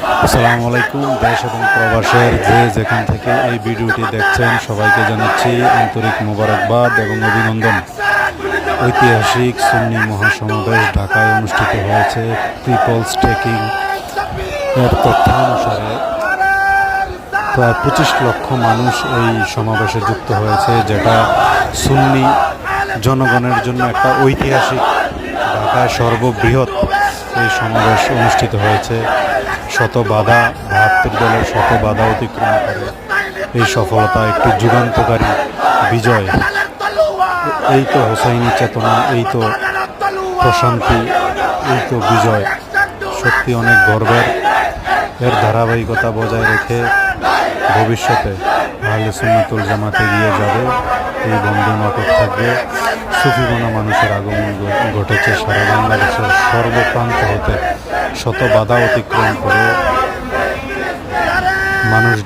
আসসালামু আলাইকুম। দেশ এবং প্রবাসের যে যেখান থেকে এই ভিডিওটি দেখছেন সবাইকে জানাচ্ছি আন্তরিক মোবারকবাদ এবং অভিনন্দন। ঐতিহাসিক সুন্নি মহাসমাবেশ ঢাকায় অনুষ্ঠিত হয়েছে। পিপলস টেকিং এর তথ্য অনুসারে প্রায় 25 লক্ষ মানুষ এই সমাবেশে যুক্ত হয়েছে, যেটা সুন্নি জনগণের জন্য একটা ঐতিহাসিক, ঢাকায় সর্ববৃহৎ এই সমাবেশ অনুষ্ঠিত হয়েছে। শত বাধা, 72 দলের শত বাধা অতিক্রম করে এই সফলতা একটি যুগান্তকারী বিজয়। এই তো হোসাইনি চেতনা, এই তো প্রশান্তি, এই তো বিজয়। সত্যি অনেক গর্বের। এর ধারাবাহিকতা বজায় রেখে ভবিষ্যতে আহলে সুন্নাতুল জামাত এগিয়ে যাবে, এই বন্ধন অটুট থাকবে। সুফিগণা মানুষের আগমন ঘটেছে সারা বাংলাদেশের সর্বপ্রান্ত হতে। শত বাধা অতিক্রম করে মানুষ